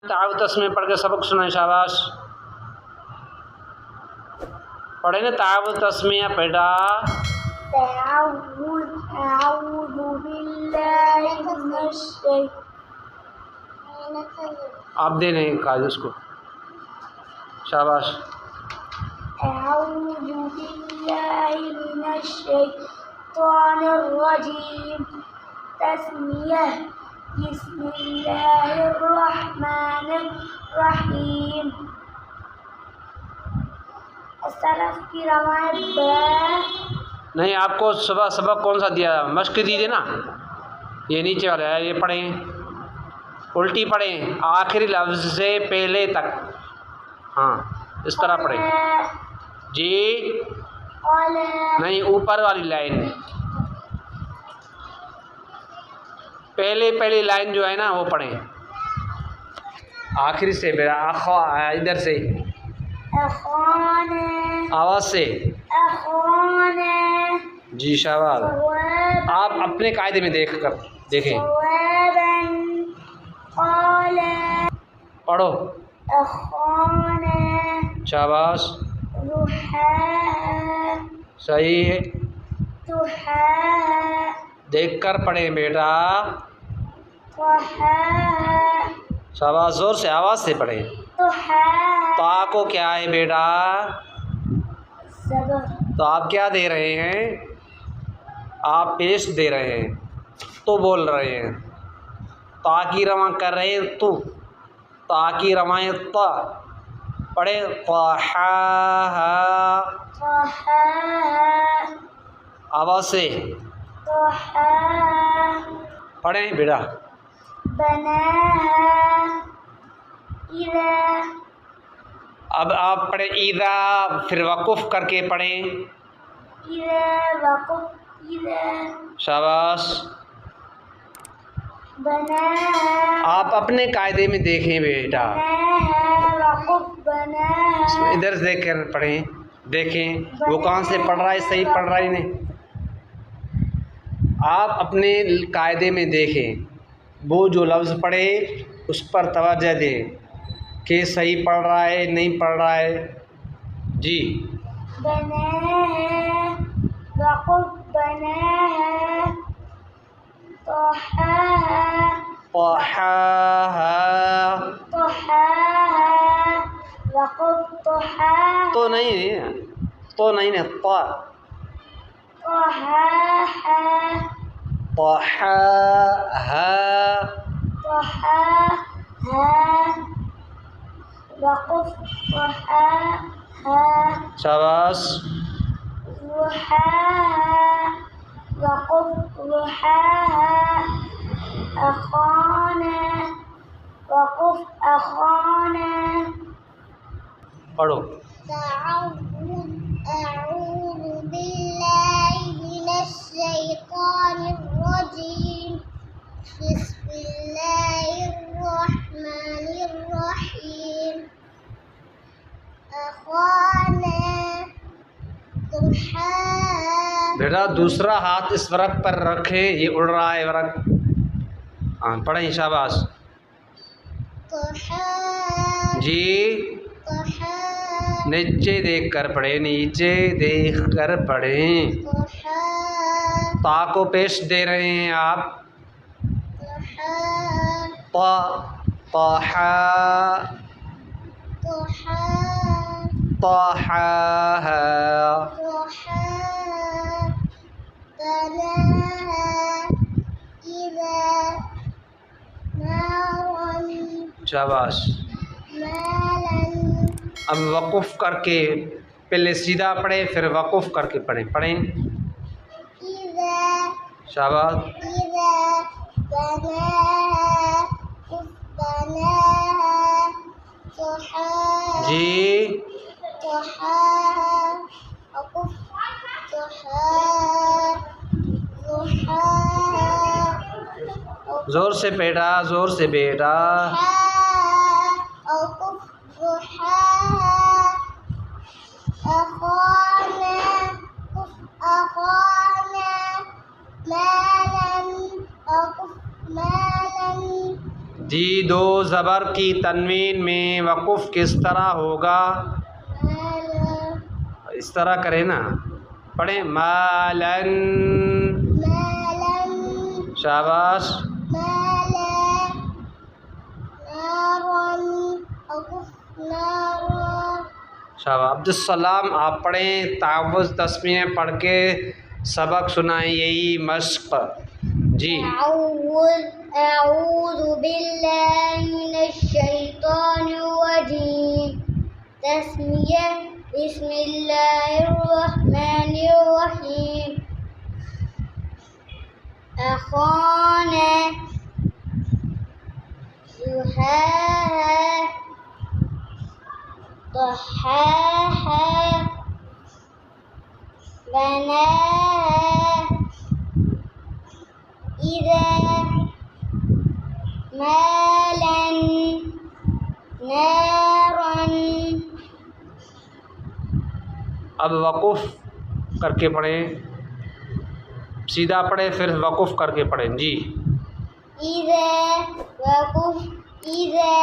تعاو تسمیہ پڑھ کے سبق سنائیں شاباش پڑھیں نا تعاو تسمیہ بیٹا أعوذ بالله من الشيطان آپ دے دیں قائد اس کو شاباش أعوذ بالله من الشيطان الرجيم تسمية بسم الله الرحمن الرحيم السلف کی روایت نہیں آپ کو صبح سبق کون سا دیا مشق دیجیے نا یہ نیچے والا ہے یہ پڑھیں الٹی پڑھیں آخری لفظ سے پہلے تک ہاں اس طرح پڑھیں جی نہیں اوپر والی لائن پہلی لائن جو ہے نا وہ پڑھیں آخری سے ادھر سے آواز سے جی شاباش آپ اپنے قاعدے میں دیکھیں پڑھو شاباش صحیح ہے دیکھ کر پڑھیں بیٹا شاباش زور سے آواز سے پڑھیں تا کو کیا ہے بیٹا تو آپ کیا دے رہے ہیں آپ پیش دے رہے ہیں تو بول رہے ہیں تا کی رواں کر رہے ہیں تو تا کی روائیں تا پڑھے آواز سے پڑھیں بیٹا اب آپ پڑھیں اذا پھر وقف کر کے پڑھیں شاباش آپ اپنے قاعدے میں دیکھیں بیٹا ادھر سے دیکھ کر پڑھیں دیکھیں وہ کہاں سے پڑھ رہا ہے صحیح پڑھ رہا ہے نہیں آپ اپنے قاعدے میں دیکھیں وہ جو لفظ پڑھے اس پر توجہ دیں کہ صحیح پڑھ رہا ہے نہیں پڑھ رہا ہے جی تو نہیں شاباش پڑھو أعوذ بالله من الشيطان الرجيم بسم الله الرحمن الرحيم أخانا ضحى بیٹا دوسرا ہاتھ اس ورق پر رکھیں یہ اڑ رہا ہے ورق ہاں پڑھیں شاباش جی نیچے دیکھ کر پڑھیں نیچے دیکھ کر پڑھیں تا کو پیش دے رہے ہیں آپ شاباش اب وقف کر کے پہلے سیدھا پڑھیں پھر وقف کر کے پڑھیں شاباش جی زور سے بیٹا زور سے بیٹا جی دو زبر کی تنوین میں وقف کس طرح ہوگا؟ مالا اس طرح کریں نا، پڑھیں مالن، مالا شاباش، مالا نارا وقف نارا شاباش۔ عبدالسلام آپ پڑھیں، تعوذ تسمیہ پڑھ کے سبق سنائیں، یہی مشق۔ جی أعوذ بالله من الشيطان الرجيم تسمية بسم الله الرحمن الرحيم أخانا زحاها ضحاها بناها إذا مالا نارا اب وقف کر کے پڑھیں، سیدھا پڑھیں پھر وقف کر کے پڑھیں۔ جی إذا وقف إذا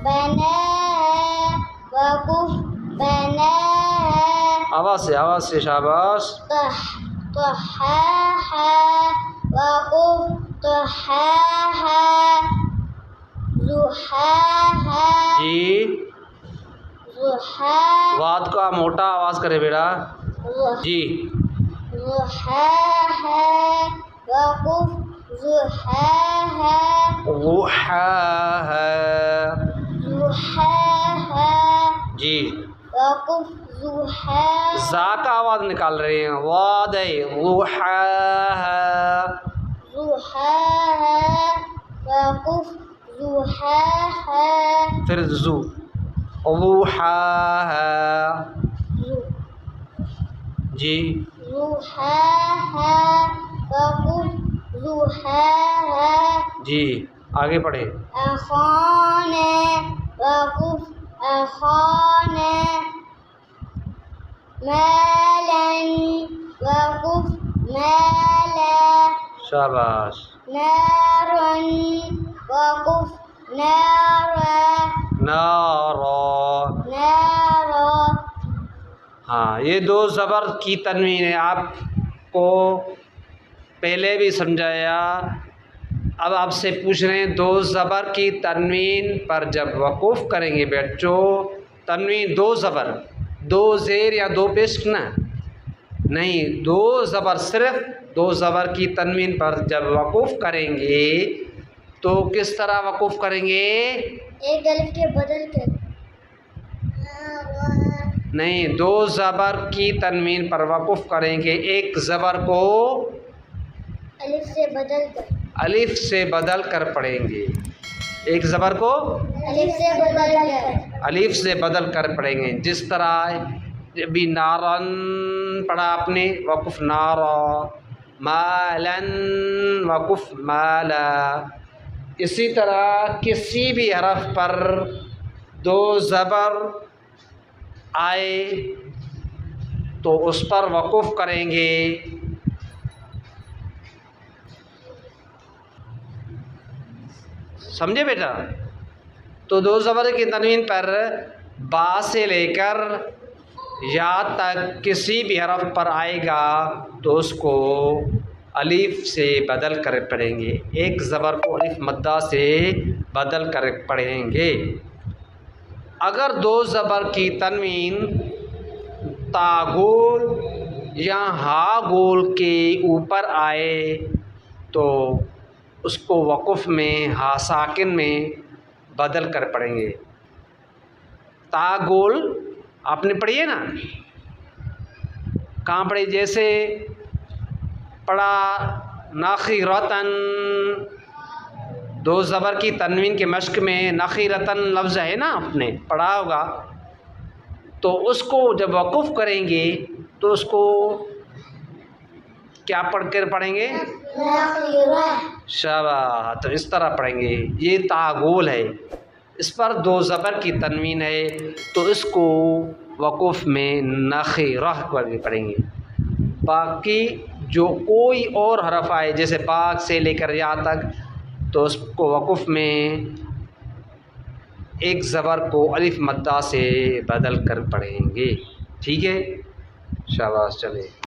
بناها وقف بناها آواز سے شاباش۔ طحاها وقف طحاها زحاها جی زحاها واد کا موٹا آواز کرے بیٹا۔ جی زحاها وقف زحاها ضحاها، زحاها جی وقف زحاها زا کا آواز نکال رہے ہیں، واد ہے ضحاها، زحاها وقف زحاها پھر زو ضحاها، جی زحاها وقف زحاها جی آگے پڑھیں۔ أخانا وقف أخانا مالا وقف مالا شاباش، نارا وقف نارا نارا، نارا ہاں یہ دو زبر کی تنوین ہے، آپ کو پہلے بھی سمجھایا، اب آپ سے پوچھ رہے ہیں دو زبر کی تنوین پر جب وقوف کریں گے بچوں، تنوین دو زبر، دو زیر یا دو پیش نہ، نہیں دو زبر، صرف دو زبر کی تنوین پر جب وقوف کریں گے تو کس طرح وقوف کریں گے؟ ایک الف کے بدل کر نہیں، دو زبر کی تنوین پر وقوف کریں گے، ایک زبر کو الف سے بدل کر الف سے بدل کر پڑھیں گے، ایک زبر کو الف سے بدل کر الف سے بدل کر پڑھیں گے، جس طرح بھی نارن پڑھا آپ نے، وقف نارا، مالن وقف مالا، اسی طرح کسی بھی حرف پر دو زبر آئے تو اس پر وقوف کریں گے، سمجھے بیٹا؟ تو دو زبر کی تنوین پر با سے لے کر یا تک کسی بھی حرف پر آئے گا تو اس کو الف سے بدل کر پڑھیں گے، ایک زبر کو الف مدہ سے بدل کر پڑھیں گے۔ اگر دو زبر کی تنوین تا گول یا ہا گول کے اوپر آئے تو اس کو وقف میں ہا ساکن میں بدل کر پڑھیں گے۔ تا گول آپ نے پڑھی ہے نا، کہاں پڑھی؟ جیسے پڑھا ناخرتن، دو زبر کی تنوین کے مشق میں ناخرتن لفظ ہے نا، آپ نے پڑھا ہوگا، تو اس کو جب وقف کریں گے تو اس کو کیا پڑھ کر پڑھیں گے؟ شاباش، تو اس طرح پڑھیں گے، یہ تعگول ہے، اس پر دو زبر کی تنوین ہے تو اس کو وقف میں نخرہ کر کے پڑھیں گے۔ باقی جو کوئی اور حرف آئے جیسے باغ سے لے کر یا تک تو اس کو وقف میں ایک زبر کو الف مدہ سے بدل کر پڑھیں گے. ٹھیک ہے، شاباش. چلے.